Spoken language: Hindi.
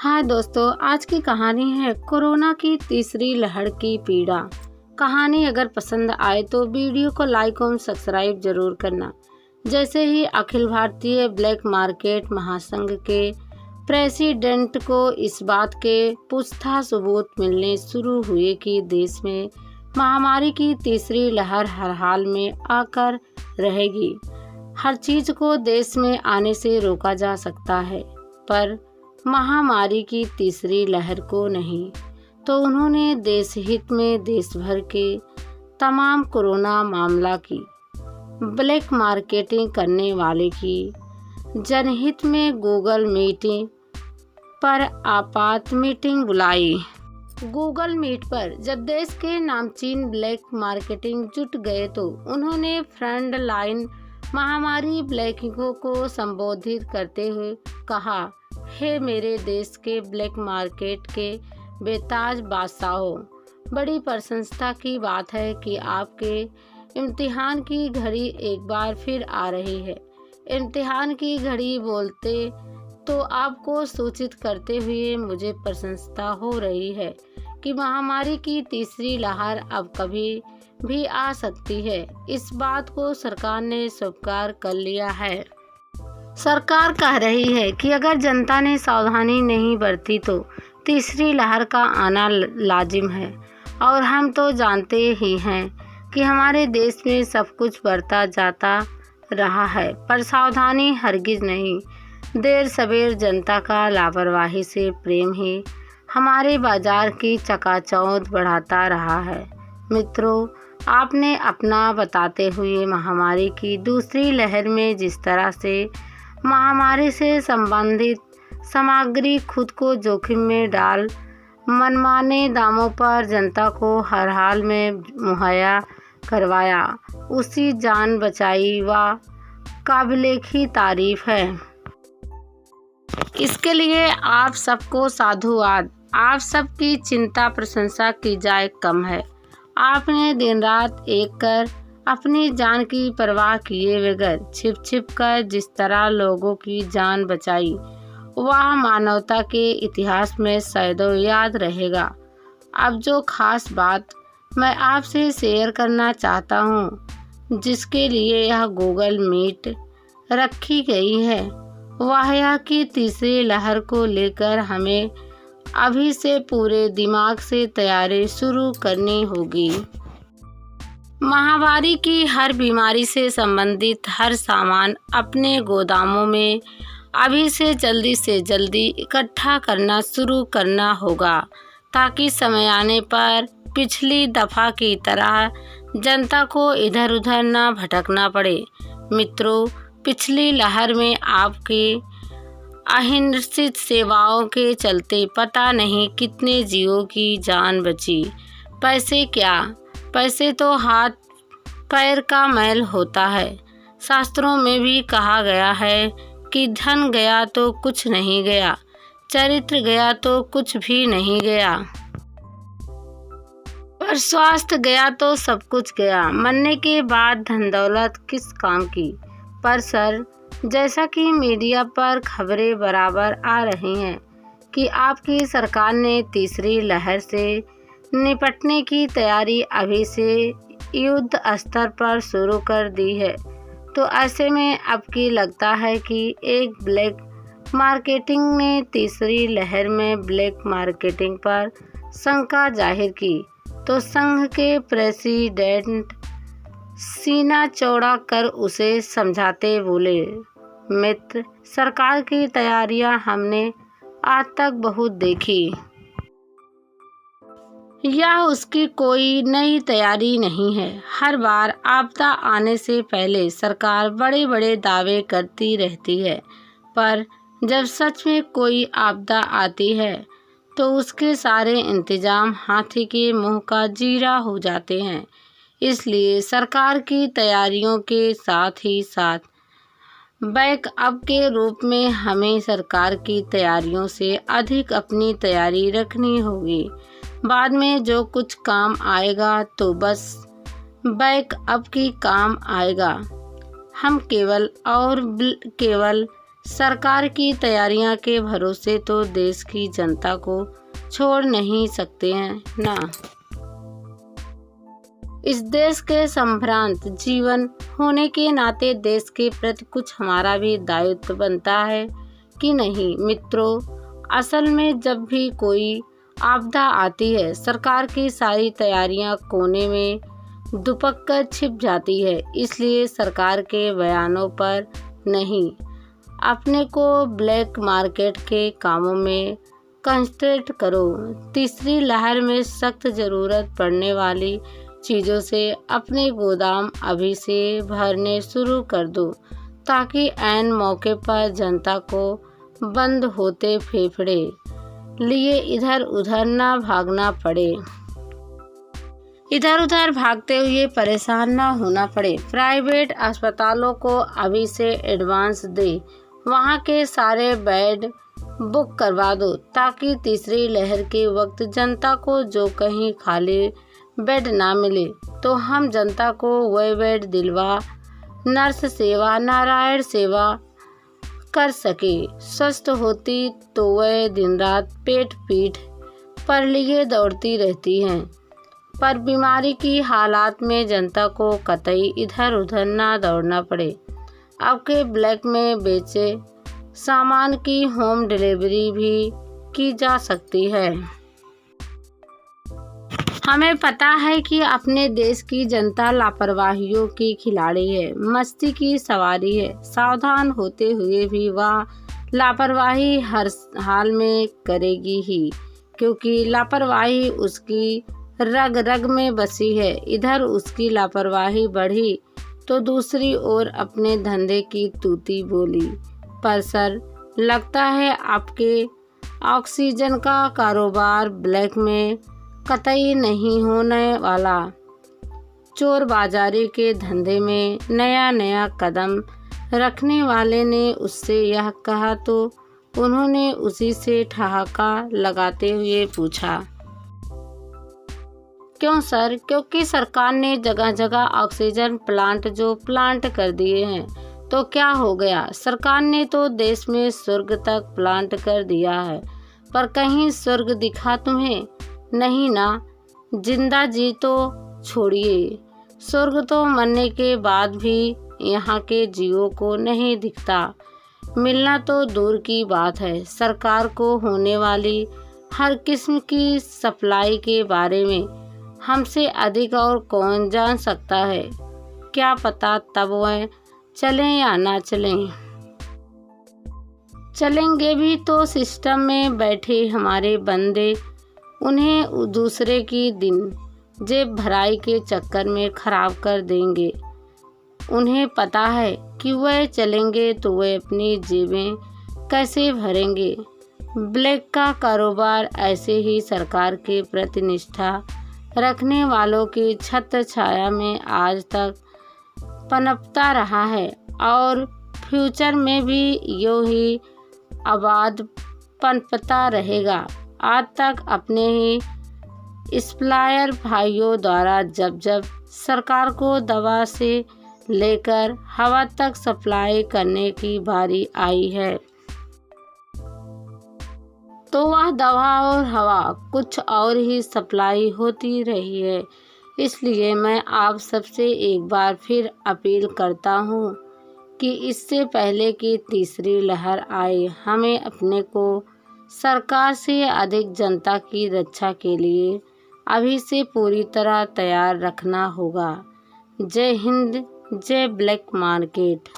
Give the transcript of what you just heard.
हाँ दोस्तों, आज की कहानी है कोरोना की तीसरी लहर की पीड़ा। कहानी अगर पसंद आए तो वीडियो को लाइक और सब्सक्राइब जरूर करना। जैसे ही अखिल भारतीय ब्लैक मार्केट महासंघ के प्रेसिडेंट को इस बात के पुख्ता सबूत मिलने शुरू हुए कि देश में महामारी की तीसरी लहर हर हाल में आकर रहेगी, हर चीज को देश में आने से रोका जा सकता है पर महामारी की तीसरी लहर को नहीं, तो उन्होंने देश हित में देश भर के तमाम कोरोना मामला की ब्लैक मार्केटिंग करने वाले की जनहित में गूगल मीटिंग पर आपात मीटिंग बुलाई। गूगल मीट पर जब देश के नामचीन ब्लैक मार्केटिंग जुट गए तो उन्होंने फ्रंट लाइन महामारी ब्लैकिंगों को संबोधित करते हुए कहा, हे मेरे देश के ब्लैक मार्केट के बेताज बादशाहों, बड़ी प्रसन्नता की बात है कि आपके इम्तिहान की घड़ी एक बार फिर आ रही है। इम्तिहान की घड़ी बोलते तो आपको सूचित करते हुए मुझे प्रसन्नता हो रही है कि महामारी की तीसरी लहर अब कभी भी आ सकती है। इस बात को सरकार ने स्वीकार कर लिया है। सरकार कह रही है कि अगर जनता ने सावधानी नहीं बरती तो तीसरी लहर का आना लाजिम है और हम तो जानते ही हैं कि हमारे देश में सब कुछ बढ़ता जाता रहा है, पर सावधानी हरगिज नहीं। देर सवेर जनता का लापरवाही से प्रेम ही हमारे बाजार की चकाचौंध बढ़ाता रहा है। मित्रों, आपने अपना बताते हुए महामारी की दूसरी लहर में जिस तरह से महामारी से संबंधित सामग्री खुद को जोखिम में डाल मनमाने दामों पर जनता को हर हाल में मुहैया करवाया, उसी जान बचाई व काबिले की तारीफ है। इसके लिए आप सबको साधुवाद। आप सबकी चिंता प्रशंसा की जाए कम है। आपने दिन रात एक कर अपनी जान की परवाह किए बगैर छिप छिप कर जिस तरह लोगों की जान बचाई, वह मानवता के इतिहास में सदैव याद रहेगा। अब जो खास बात मैं आपसे शेयर करना चाहता हूँ, जिसके लिए यह गूगल मीट रखी गई है, वह यह कि तीसरी लहर को लेकर हमें अभी से पूरे दिमाग से तैयारी शुरू करनी होगी। महामारी की हर बीमारी से संबंधित हर सामान अपने गोदामों में अभी से जल्दी इकट्ठा करना शुरू करना होगा, ताकि समय आने पर पिछली दफ़ा की तरह जनता को इधर उधर न भटकना पड़े। मित्रों, पिछली लहर में आपकी अहिंसित सेवाओं के चलते पता नहीं कितने जीवों की जान बची। पैसे क्या, पैसे तो हाथ पैर का मैल होता है। शास्त्रों में भी कहा गया है कि धन गया तो कुछ नहीं गया, चरित्र गया तो कुछ भी नहीं गया, पर स्वास्थ्य गया तो सब कुछ गया। मरने के बाद धन दौलत किस काम की। पर सर, जैसा कि मीडिया पर खबरें बराबर आ रही हैं कि आपकी सरकार ने तीसरी लहर से निपटने की तैयारी अभी से युद्ध स्तर पर शुरू कर दी है, तो ऐसे में अब की लगता है कि एक ब्लैक मार्केटिंग ने तीसरी लहर में ब्लैक मार्केटिंग पर शंका जाहिर की, तो संघ के प्रेसिडेंट सीना चौड़ा कर उसे समझाते बोले, मित्र, सरकार की तैयारियां हमने आज तक बहुत देखी। यह उसकी कोई नई तैयारी नहीं है। हर बार आपदा आने से पहले सरकार बड़े बड़े दावे करती रहती है, पर जब सच में कोई आपदा आती है तो उसके सारे इंतजाम हाथी के मुंह का जीरा हो जाते हैं। इसलिए सरकार की तैयारियों के साथ ही साथ बैकअप के रूप में हमें सरकार की तैयारियों से अधिक अपनी तैयारी रखनी होगी। बाद में जो कुछ काम आएगा तो बस बैकअप की काम आएगा। हम केवल सरकार की तैयारियां के भरोसे तो देश की जनता को छोड़ नहीं सकते हैं ना। इस देश के संभ्रांत जीवन होने के नाते देश के प्रति कुछ हमारा भी दायित्व बनता है कि नहीं मित्रों। असल में जब भी कोई आपदा आती है, सरकार की सारी तैयारियां कोने में दुपक कर छिप जाती है। इसलिए सरकार के बयानों पर नहीं, अपने को ब्लैक मार्केट के कामों में कंसंट्रेट करो। तीसरी लहर में सख्त ज़रूरत पड़ने वाली चीज़ों से अपने गोदाम अभी से भरने शुरू कर दो, ताकि ऐन मौके पर जनता को बंद होते फेफड़े लिए इधर उधर ना भागना पड़े, इधर उधर भागते हुए परेशान ना होना पड़े। प्राइवेट अस्पतालों को अभी से एडवांस दे, वहाँ के सारे बेड बुक करवा दो, ताकि तीसरी लहर के वक्त जनता को जो कहीं खाली बेड ना मिले तो हम जनता को वह बेड दिलवा नर्स सेवा, नारायण सेवा कर सके। स्वस्थ होती तो वह दिन रात पेट पीठ पर लिए दौड़ती रहती हैं, पर बीमारी की हालात में जनता को कतई इधर उधर ना दौड़ना पड़े। अब के ब्लैक में बेचे सामान की होम डिलीवरी भी की जा सकती है। हमें पता है कि अपने देश की जनता लापरवाहियों की खिलाड़ी है, मस्ती की सवारी है। सावधान होते हुए भी वह लापरवाही हर हाल में करेगी ही, क्योंकि लापरवाही उसकी रग रग में बसी है। इधर उसकी लापरवाही बढ़ी तो दूसरी ओर अपने धंधे की तूती बोली। पर सर, लगता है आपके ऑक्सीजन का कारोबार ब्लैक में कतई नहीं होने वाला। चोर बाजारी के धंधे में नया नया कदम रखने वाले ने उससे यह कहा तो उन्होंने उसी से ठहाका लगाते हुए पूछा, क्यों सर? क्योंकि सरकार ने जगह जगह ऑक्सीजन प्लांट कर दिए हैं। तो क्या हो गया? सरकार ने तो देश में स्वर्ग तक प्लांट कर दिया है, पर कहीं स्वर्ग दिखा तुम्हें? नहीं ना। जिंदा जी तो छोड़िए, स्वर्ग तो मरने के बाद भी यहाँ के जीवों को नहीं दिखता। मिलना तो दूर की बात है। सरकार को होने वाली हर किस्म की सप्लाई के बारे में हमसे अधिक और कौन जान सकता है? क्या पता तब वह चलें या ना चलें। चलेंगे भी तो सिस्टम में बैठे हमारे बंदे उन्हें दूसरे की दिन जेब भराई के चक्कर में खराब कर देंगे। उन्हें पता है कि वह चलेंगे तो वह अपनी जेबें कैसे भरेंगे। ब्लैक का कारोबार ऐसे ही सरकार के प्रति निष्ठा रखने वालों की छत्र छाया में आज तक पनपता रहा है और फ्यूचर में भी यूं ही आबाद पनपता रहेगा। आज तक अपने ही सप्लायर भाइयों द्वारा जब जब सरकार को दवा से लेकर हवा तक सप्लाई करने की बारी आई है, तो वह दवा और हवा कुछ और ही सप्लाई होती रही है। इसलिए मैं आप सबसे एक बार फिर अपील करता हूँ कि इससे पहले कि तीसरी लहर आए, हमें अपने को सरकार से अधिक जनता की रक्षा के लिए अभी से पूरी तरह तैयार रखना होगा। जय हिंद, जय ब्लैक मार्केट।